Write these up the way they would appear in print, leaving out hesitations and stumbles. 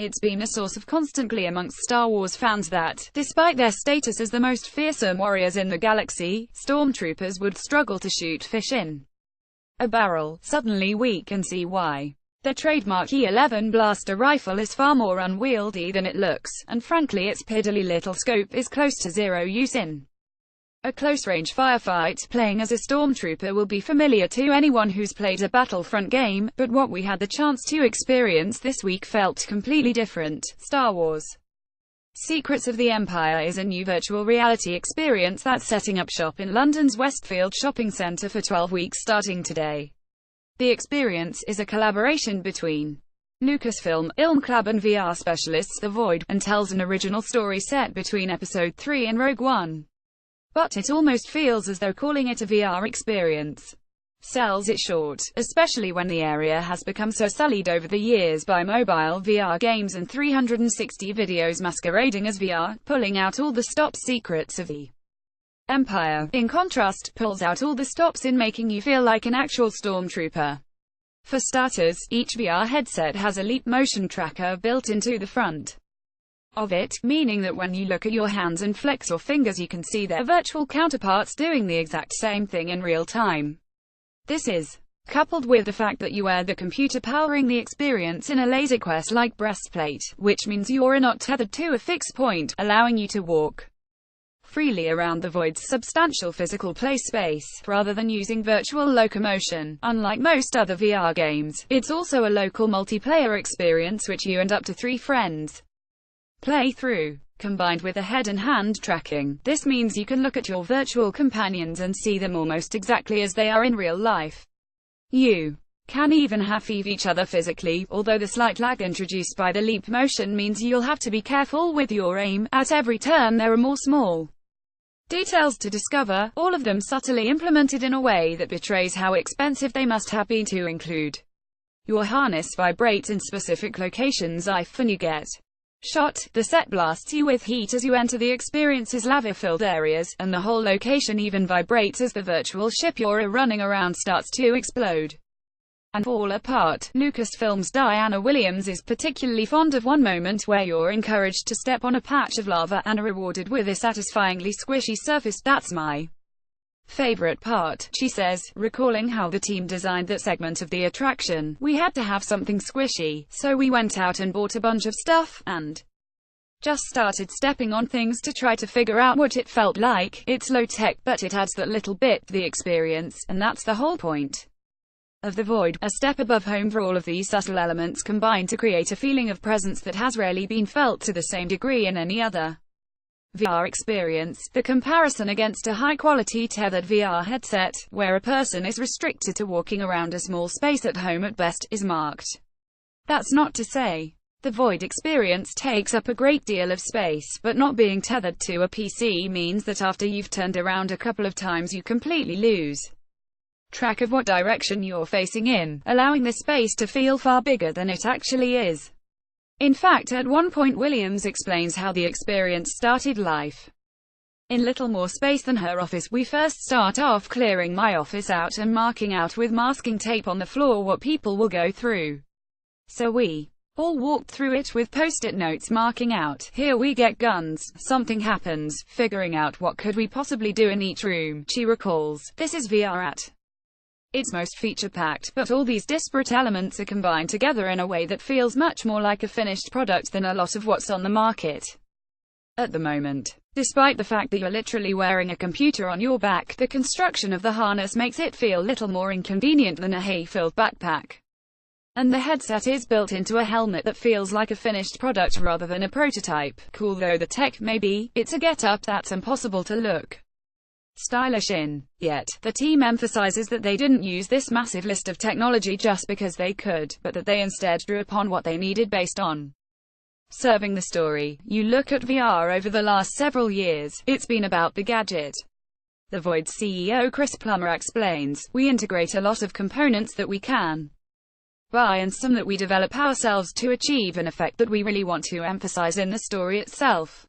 It's been a source of constant glee amongst Star Wars fans that, despite their status as the most fearsome warriors in the galaxy, Stormtroopers would struggle to shoot fish in a barrel. Suddenly we can see why. Their trademark E11 blaster rifle is far more unwieldy than it looks, and frankly its piddly little scope is close to zero use in a close-range firefight. Playing as a Stormtrooper will be familiar to anyone who's played a Battlefront game, but what we had the chance to experience this week felt completely different. Star Wars Secrets of the Empire is a new virtual reality experience that's setting up shop in London's Westfield shopping centre for 12 weeks starting today. The experience is a collaboration between LucasFilm, ILMxLAB and VR specialists The Void, and tells an original story set between Episode 3 and Rogue One. But it almost feels as though calling it a VR experience sells it short, especially when the area has become so sullied over the years by mobile VR games and 360 videos masquerading as VR, pulling out all the stop secrets of the Empire. In contrast, pulls out all the stops in making you feel like an actual Stormtrooper. For starters, each VR headset has a leap motion tracker built into the front of it, meaning that when you look at your hands and flex your fingers you can see their virtual counterparts doing the exact same thing in real time. This is coupled with the fact that you wear the computer powering the experience in a laser quest-like breastplate, which means you're not tethered to a fixed point, allowing you to walk freely around the Void's substantial physical play space, rather than using virtual locomotion. Unlike most other VR games, it's also a local multiplayer experience which you and up to 3 friends play through. Combined with the head and hand tracking, this means you can look at your virtual companions and see them almost exactly as they are in real life. You can even half-eve each other physically, although the slight lag introduced by the leap motion means you'll have to be careful with your aim. At every turn there are more small details to discover, all of them subtly implemented in a way that betrays how expensive they must have been to include. Your harness vibrates in specific locations when you get shot, the set blasts you with heat as you enter the experience's lava-filled areas, and the whole location even vibrates as the virtual ship you're running around starts to explode and fall apart. Lucasfilm's Diana Williams is particularly fond of one moment where you're encouraged to step on a patch of lava and are rewarded with a satisfyingly squishy surface. That's my favorite part, she says, recalling how the team designed that segment of the attraction. We had to have something squishy, so we went out and bought a bunch of stuff, and just started stepping on things to try to figure out what it felt like. It's low-tech, but it adds that little bit to the experience, and that's the whole point of the Void, a step above home for all of these subtle elements combine to create a feeling of presence that has rarely been felt to the same degree in any other VR experience. The comparison against a high-quality tethered VR headset, where a person is restricted to walking around a small space at home at best, is marked. That's not to say the Void experience takes up a great deal of space, but not being tethered to a PC means that after you've turned around a couple of times you completely lose track of what direction you're facing in, allowing the space to feel far bigger than it actually is. In fact, at one point Williams explains how the experience started life in little more space than her office. We first start off clearing my office out and marking out with masking tape on the floor what people will go through. So we all walked through it with post-it notes marking out, here we get guns, something happens, figuring out what could we possibly do in each room, she recalls. This is VR at its most feature-packed, but all these disparate elements are combined together in a way that feels much more like a finished product than a lot of what's on the market at the moment. Despite the fact that you're literally wearing a computer on your back, the construction of the harness makes it feel little more inconvenient than a hay-filled backpack. And the headset is built into a helmet that feels like a finished product rather than a prototype. Cool though the tech may be, it's a get-up that's impossible to look stylish in. Yet, the team emphasizes that they didn't use this massive list of technology just because they could, but that they instead drew upon what they needed based on serving the story. You look at VR over the last several years, it's been about the gadget. The Void CEO Chris Plummer explains, we integrate a lot of components that we can buy and some that we develop ourselves to achieve an effect that we really want to emphasize in the story itself.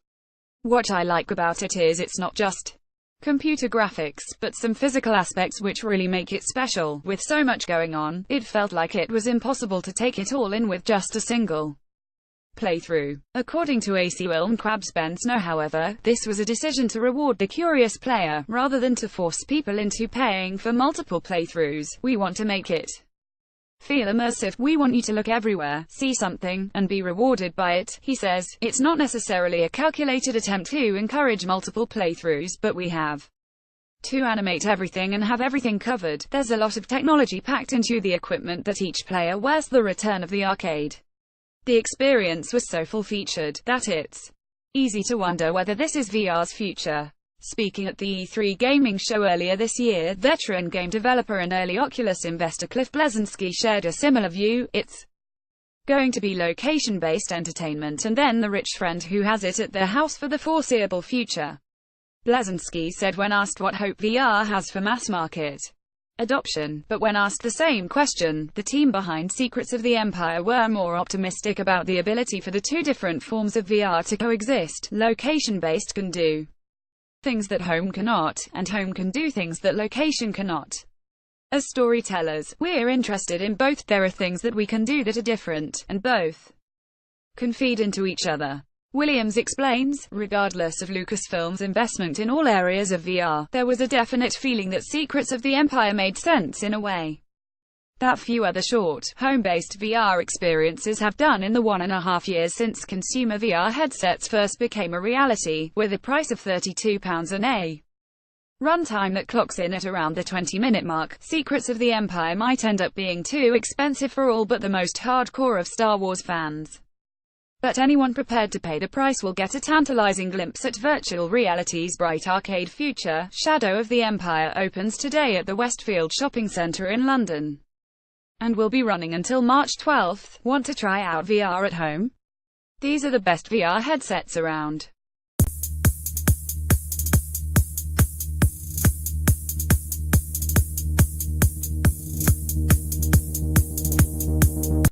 What I like about it is it's not just computer graphics, but some physical aspects which really make it special. With so much going on, it felt like it was impossible to take it all in with just a single playthrough. According to ILMxLAB and VR, however, this was a decision to reward the curious player, rather than to force people into paying for multiple playthroughs. We want to make it feel immersive. We want you to look everywhere, see something, and be rewarded by it, he says. It's not necessarily a calculated attempt to encourage multiple playthroughs, but we have to animate everything and have everything covered. There's a lot of technology packed into the equipment that each player wears. The return of the arcade. The experience was so full-featured that it's easy to wonder whether this is VR's future. Speaking at the E3 gaming show earlier this year, veteran game developer and early Oculus investor Cliff Bleszinski shared a similar view. It's going to be location-based entertainment, and then the rich friend who has it at their house for the foreseeable future. Bleszinski said when asked what hope VR has for mass-market adoption, but when asked the same question, the team behind Secrets of the Empire were more optimistic about the ability for the two different forms of VR to coexist. Location-based can do things that home cannot, and home can do things that location cannot. As storytellers, we're interested in both. There are things that we can do that are different, and both can feed into each other. Williams explains, regardless of Lucasfilm's investment in all areas of VR, there was a definite feeling that Secrets of the Empire made sense in a way that few other short, home-based VR experiences have done in the 1.5 years since consumer VR headsets first became a reality, with a price of £32 and a runtime that clocks in at around the 20-minute mark. Secrets of the Empire might end up being too expensive for all but the most hardcore of Star Wars fans. But anyone prepared to pay the price will get a tantalizing glimpse at virtual reality's bright arcade future. Shadow of the Empire opens today at the Westfield shopping centre in London and will be running until March 12th. Want to try out VR at home? These are the best VR headsets around.